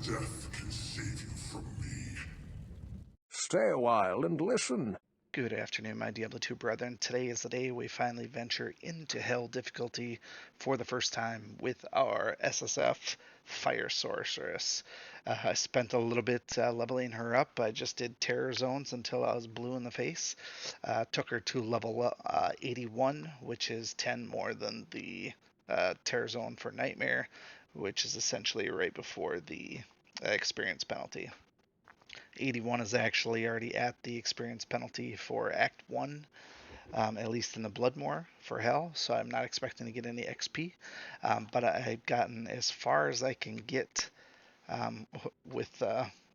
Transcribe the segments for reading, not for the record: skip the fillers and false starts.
Death can save you from me. Stay a while and listen. Good afternoon, my Diablo 2 brethren. Today is the day we finally venture into Hell difficulty for the first time with our SSF Fire Sorceress. I spent a little bit leveling her up. I just did Terror Zones until I was blue in the face. Took her to level 81, which is 10 more than the Terror Zone for Nightmare, which is essentially right before the experience penalty. 81 is actually already at the experience penalty for Act 1, at least in the Bloodmoor for Hell, so I'm not expecting to get any XP, but I've gotten as far as I can get with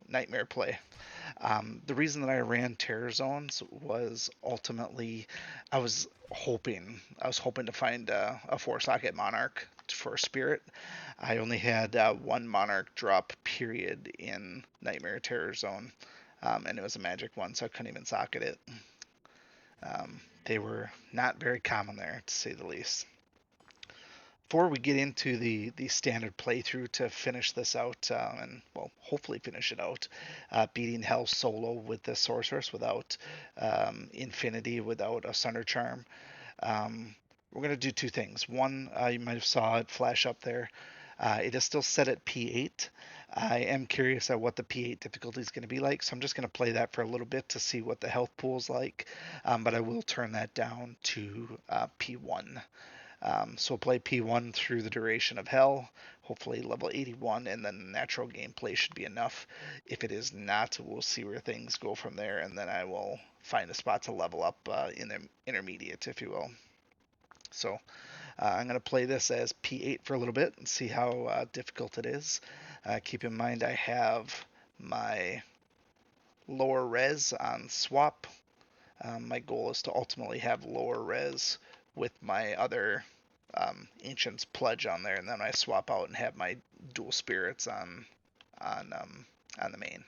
Nightmare play. The reason that I ran Terror Zones was ultimately I was hoping to find a 4-socket Monarch for Spirit. I only had one Monarch drop period in Nightmare Terror Zone, and it was a magic one, so I couldn't even socket it. They were not very common there, to say the least. Before we get into the standard playthrough to finish this out, and well, hopefully finish it out, beating Hell solo with the Sorceress without Infinity, without a Sunder Charm, we're going to do two things. One, you might have saw it flash up there. It is still set at P8. I am curious at what the P8 difficulty is going to be like, so I'm just going to play that for a little bit to see what the health pool is like, but I will turn that down to P1. So we'll play P1 through the duration of Hell, hopefully level 81, and then natural gameplay should be enough. If it is not, we'll see where things go from there, and then I will find a spot to level up in the intermediate, if you will. So I'm going to play this as P8 for a little bit and see how difficult it is. Keep in mind I have my lower res on swap. My goal is to ultimately have lower res with my other Ancient's Pledge on there, and then I swap out and have my dual spirits on the main.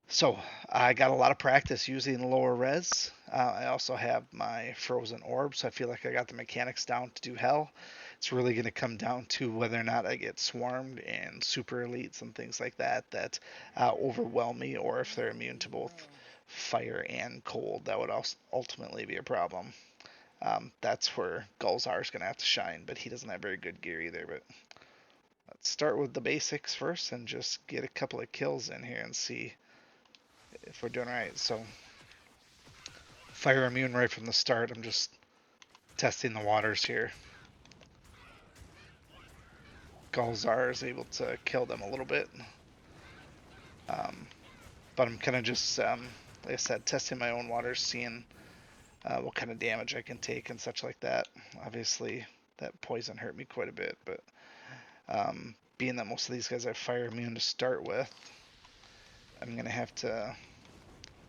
So I got a lot of practice using lower res. I also have my frozen orb, so I feel like I got the mechanics down to do Hell. It's really going to come down to whether or not I get swarmed and super elites and things like that overwhelm me, or if they're immune to both fire and cold. That would also ultimately be a problem. That's where Gulzar is going to have to shine, but he doesn't have very good gear either. But let's start with the basics first and just get a couple of kills in here and see if we're doing right. So fire immune right from the start. I'm just testing the waters here. Gulzar is able to kill them a little bit. But I'm kind of just, like I said, testing my own waters, seeing what kind of damage I can take and such like that. Obviously, that poison hurt me quite a bit, but being that most of these guys have fire immune to start with, I'm going to have to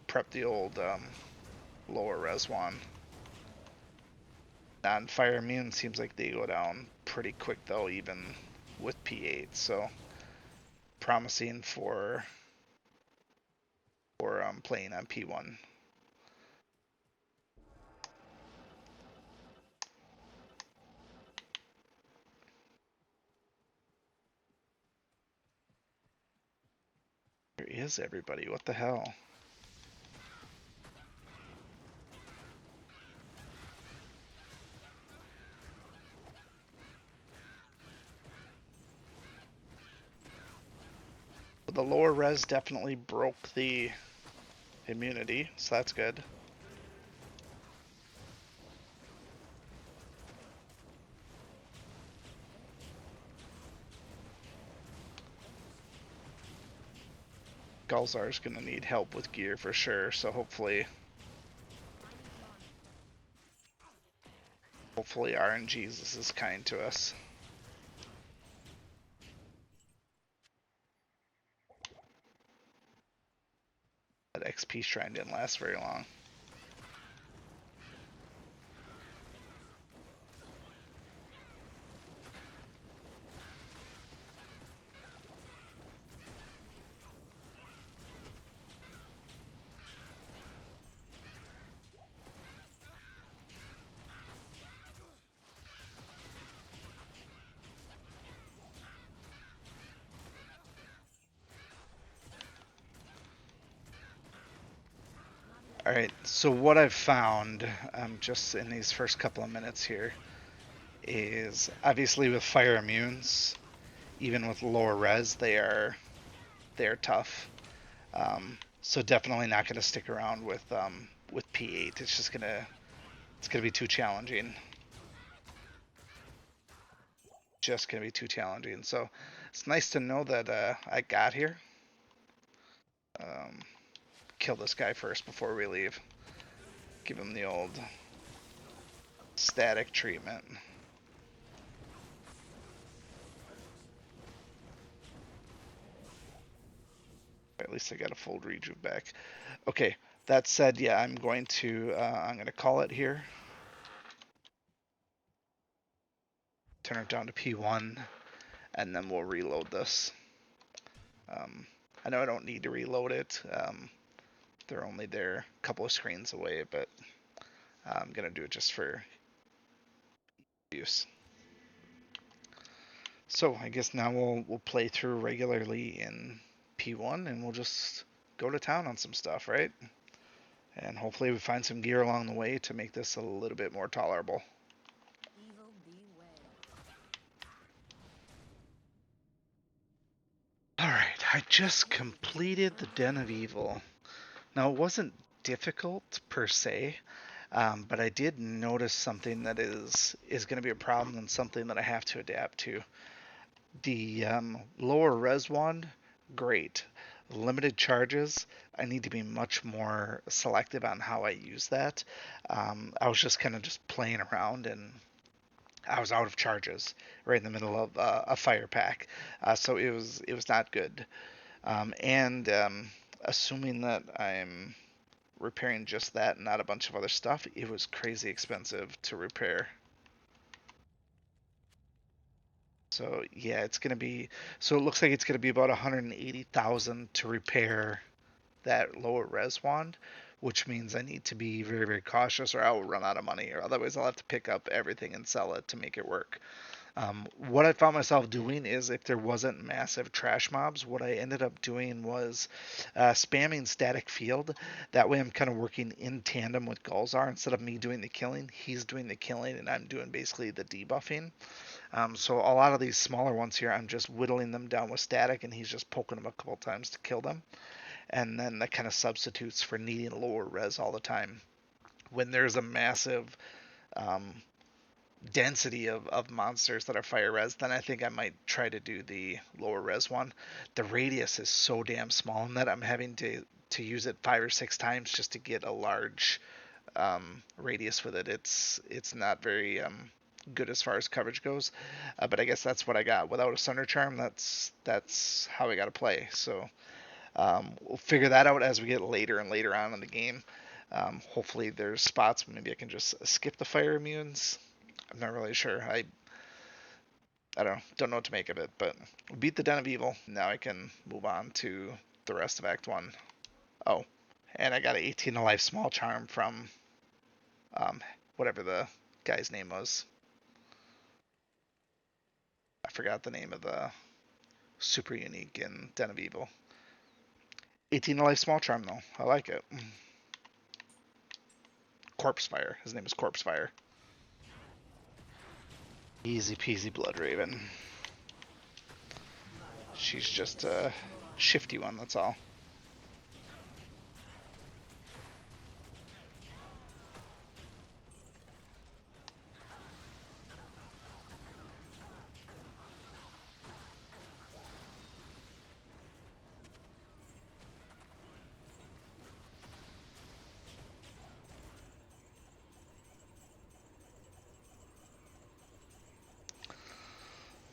prep the old lower res one. Non-fire immune seems like they go down pretty quick though, even with P8, so promising for playing on P1. Where is everybody? What the hell? The lower res definitely broke the immunity, so that's good. Gulzar's gonna need help with gear for sure, so hopefully RNGesus is kind to us. That XP shrine didn't last very long. All right, so what I've found just in these first couple of minutes here is obviously with fire immunes, even with lower res, they're tough. So definitely not going to stick around with P8. It's gonna be too challenging. Just gonna be too challenging. So it's nice to know that I got here. Um, Kill this guy first before we leave. Give him the old static treatment. At least I got a full rejuve back. Okay, that said, yeah, I'm gonna call it here. Turn it down to P1, and then we'll reload this. Um, I know I don't need to reload it. They're only there a couple of screens away, but I'm gonna do it just for use. So I guess now we'll play through regularly in P1, and we'll just go to town on some stuff, right? And hopefully we find some gear along the way to make this a little bit more tolerable. Alright, I just completed the Den of Evil. Now, it wasn't difficult per se, but I did notice something that is going to be a problem and something that I have to adapt to. The lower res wand, great. Limited charges, I need to be much more selective on how I use that. I was just kind of just playing around and I was out of charges right in the middle of a fire pack, so it was not good. And assuming that I'm repairing just that and not a bunch of other stuff, it was crazy expensive to repair. So yeah, it's gonna be. So it looks like it's gonna be about 180,000 to repair that lower res wand, which means I need to be very very cautious, or I will run out of money, or otherwise I'll have to pick up everything and sell it to make it work. What I found myself doing is if there wasn't massive trash mobs, what I ended up doing was spamming static field. That way I'm kind of working in tandem with Gulzar. Instead of me doing the killing, he's doing the killing and I'm doing basically the debuffing. So a lot of these smaller ones here, I'm just whittling them down with static and he's just poking them a couple times to kill them. And then that kind of substitutes for needing lower res all the time. When there's a massive um, density of monsters that are fire res, then I think I might try to do the lower res one. The radius is so damn small in that I'm having to use it 5 or 6 times just to get a large radius with it. It's not very good as far as coverage goes, but I guess that's what I got. Without a Sunder Charm, that's how I got to play. So we'll figure that out as we get later and later on in the game. Hopefully there's spots maybe I can just skip the fire immunes. I'm not really sure. I don't know what to make of it, but beat the Den of Evil. Now I can move on to the rest of Act 1. Oh, and I got an 18 to life small charm from um, whatever the guy's name was. I forgot the name of the super unique in Den of Evil. 18 to life small charm though. I like it. Corpse Fire. His name is Corpse Fire. Easy peasy Blood Raven. She's just a shifty one, that's all.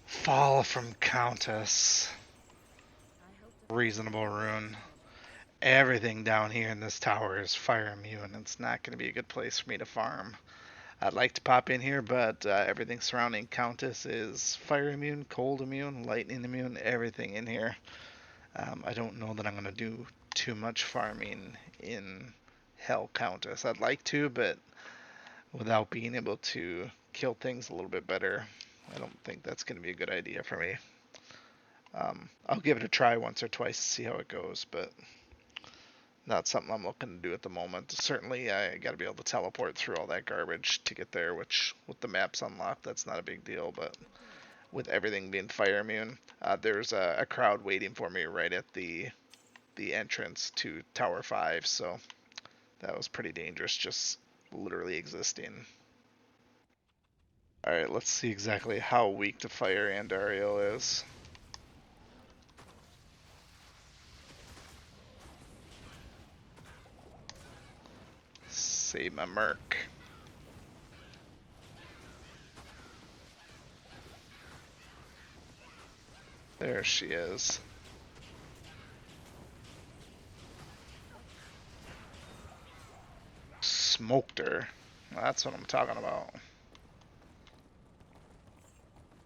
Fall from Countess. Reasonable rune. Everything down here in this tower is fire immune. It's not going to be a good place for me to farm. I'd like to pop in here, but everything surrounding Countess is fire immune, cold immune, lightning immune, everything in here. I don't know that I'm going to do too much farming in Hell Countess. I'd like to, but without being able to kill things a little bit better, I don't think that's going to be a good idea for me. I'll give it a try once or twice to see how it goes, but not something I'm looking to do at the moment. Certainly, I got to be able to teleport through all that garbage to get there, which with the maps unlocked, that's not a big deal. But with everything being fire immune, there's a crowd waiting for me right at the entrance to Tower 5, so that was pretty dangerous, just literally existing. Alright, let's see exactly how weak to fire Andariel is. Save my merc. There she is. Smoked her. That's what I'm talking about.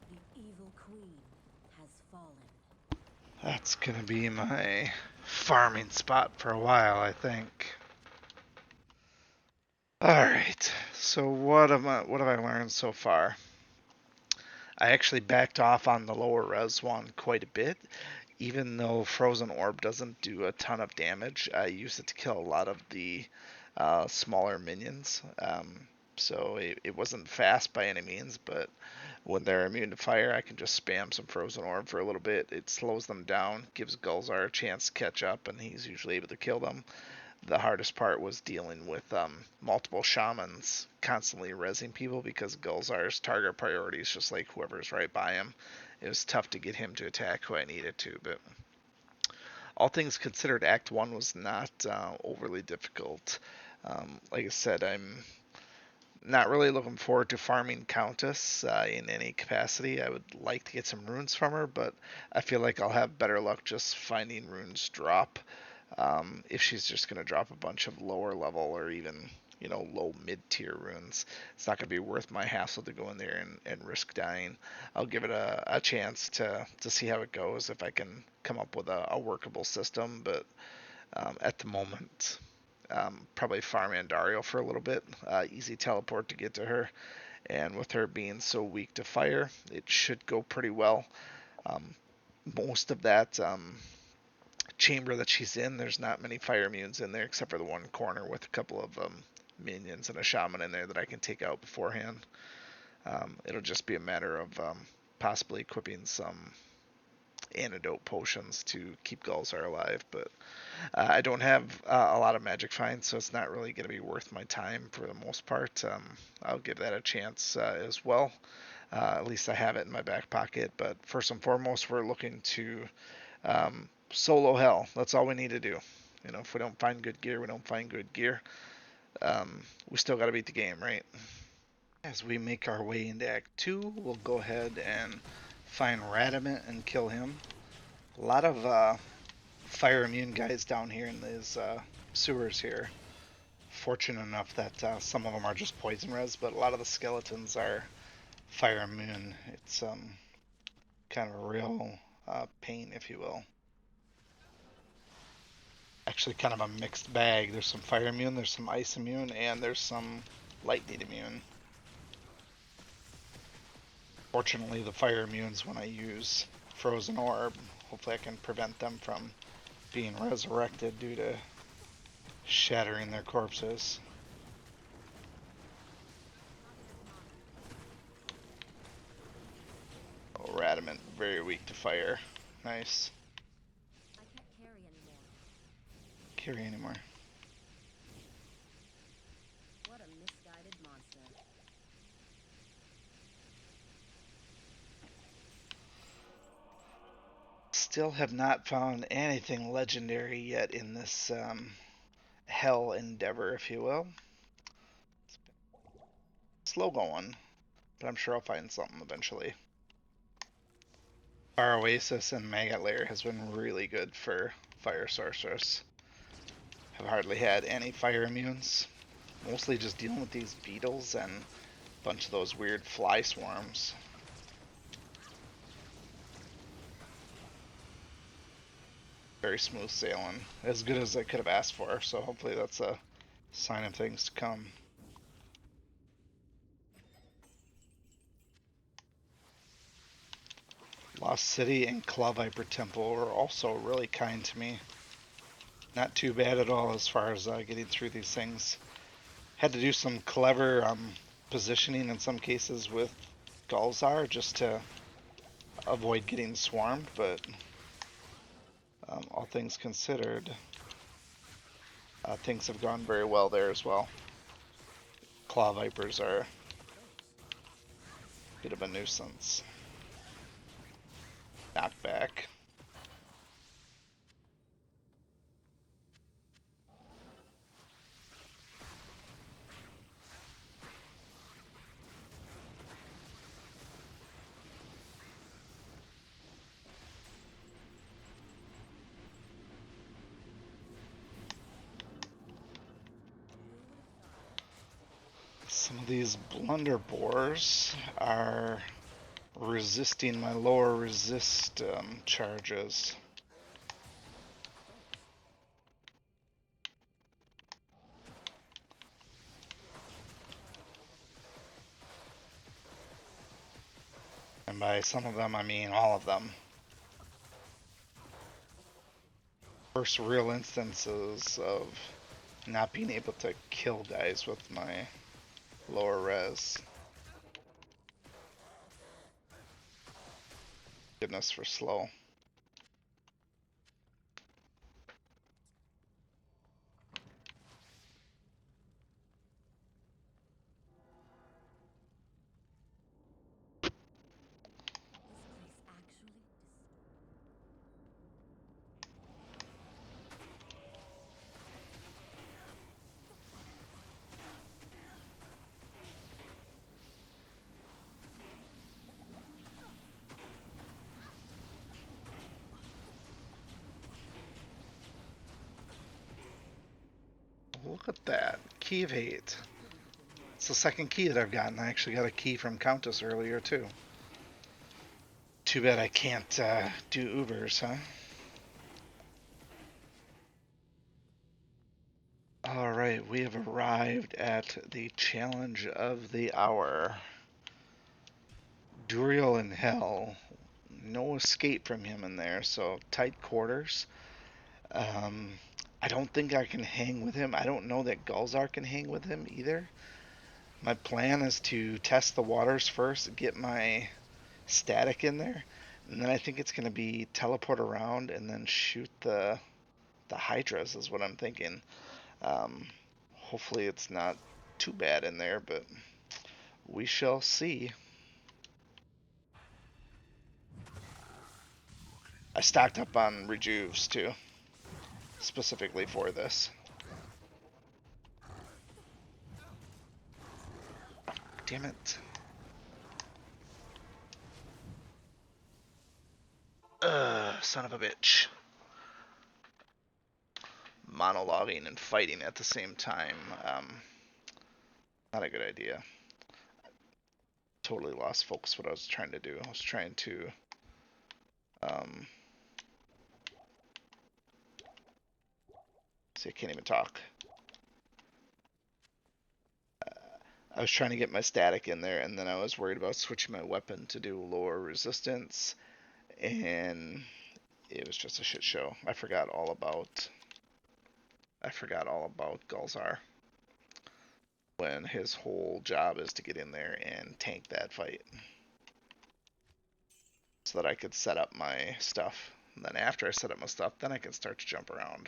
The evil queen has fallen. That's gonna be my farming spot for a while, I think. Alright, so what have I learned so far? I actually backed off on the lower res one quite a bit. Even though Frozen Orb doesn't do a ton of damage, I use it to kill a lot of the smaller minions. So it wasn't fast by any means, but when they're immune to fire, I can just spam some Frozen Orb for a little bit. It slows them down, gives Gulzar a chance to catch up, and he's usually able to kill them. The hardest part was dealing with multiple shamans constantly rezzing people because Gulzar's target priority is just like whoever's right by him. It was tough to get him to attack who I needed to, but all things considered, Act 1 was not overly difficult. Like I said, I'm not really looking forward to farming Countess in any capacity. I would like to get some runes from her, but I feel like I'll have better luck just finding runes drop. If she's just going to drop a bunch of lower level or even low mid tier runes, it's not going to be worth my hassle to go in there and risk dying. I'll give it a chance to see how it goes if I can come up with a workable system, but at the moment, probably farm Andariel for a little bit. Easy teleport to get to her, and with her being so weak to fire, it should go pretty well. Um, Most of that chamber that she's in, there's not many fire immunes in there except for the one corner with a couple of minions and a shaman in there that I can take out beforehand. It'll just be a matter of possibly equipping some antidote potions to keep Gulzar alive, but I don't have a lot of magic finds, so it's not really going to be worth my time for the most part. I'll give that a chance as well. At least I have it in my back pocket, but first and foremost, we're looking to solo hell. That's all we need to do. If we don't find good gear, we don't find good gear. We still got to beat the game, right? As we make our way into Act 2, we'll go ahead and find Radamant and kill him. A lot of fire immune guys down here in these sewers here. Fortunate enough that some of them are just poison res, but a lot of the skeletons are fire immune. It's kind of a real pain, if you will. Actually, kind of a mixed bag. There's some fire immune, there's some ice immune, and there's some lightning immune. Fortunately, the fire immunes, when I use Frozen Orb, hopefully I can prevent them from being resurrected due to shattering their corpses. Oh, Radamant, very weak to fire. Nice. I can't carry anymore. Carry anymore. What a misguided monster. Still have not found anything legendary yet in this hell endeavor, if you will. Slow going, but I'm sure I'll find something eventually. Our Oasis and Maggot Lair has been really good for Fire Sorceress. Have hardly had any fire immunes. Mostly just dealing with these beetles and a bunch of those weird fly swarms. Very smooth sailing. As good as I could have asked for, so hopefully that's a sign of things to come. Lost City and Claw Viper Temple were also really kind to me. Not too bad at all as far as getting through these things. Had to do some clever positioning in some cases with Gulzar just to avoid getting swarmed, but all things considered, things have gone very well there as well. Claw Vipers are a bit of a nuisance. Knockback. Some of these blunderboars are resisting my lower resist charges. And by some of them, I mean all of them. First real instances of not being able to kill guys with my lower res. Goodness for slow. This place actually Look at that. Key of 8. It's the second key that I've gotten. I actually got a key from Countess earlier, too. Too bad I can't do Ubers, huh? Alright, we have arrived at the challenge of the hour. Duriel in hell. No escape from him in there, so tight quarters. I don't think I can hang with him. I don't know that Gulzar can hang with him either. My plan is to test the waters first, get my static in there, and then I think it's going to be teleport around and then shoot the Hydras is what I'm thinking. Hopefully it's not too bad in there, but we shall see. I stocked up on rejuves too, specifically for this. Damn it. Son of a bitch. Monologuing and fighting at the same time. Not a good idea. Totally lost focus what I was trying to do. I was trying to see, I can't even talk. I was trying to get my static in there, and then I was worried about switching my weapon to do lower resistance, and it was just a shit show. I forgot all about Gulzar when his whole job is to get in there and tank that fight so that I could set up my stuff. And then after I set up my stuff, then I can start to jump around.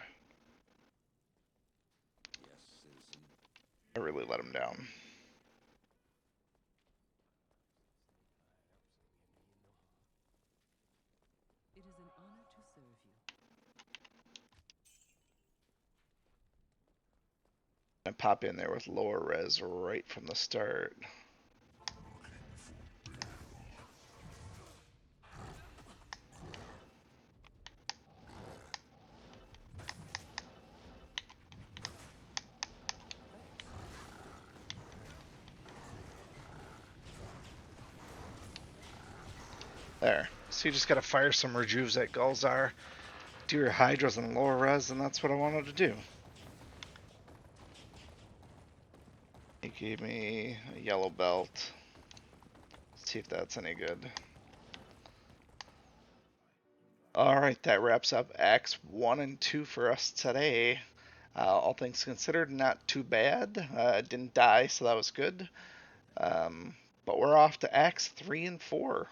I really let him down. It is an honor to serve you. I pop in there with lower res right from the start. There. So you just gotta fire some rejuves at Gulzar, do your Hydras and lower res, and that's what I wanted to do. He gave me a yellow belt. Let's see if that's any good. All right, that wraps up Acts 1 and 2 for us today. All things considered, not too bad. Didn't die, so that was good. But we're off to Acts 3 and 4.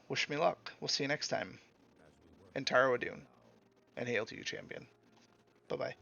Wish me luck. We'll see you next time. And Taro Adun. And hail to you, champion. Bye-bye.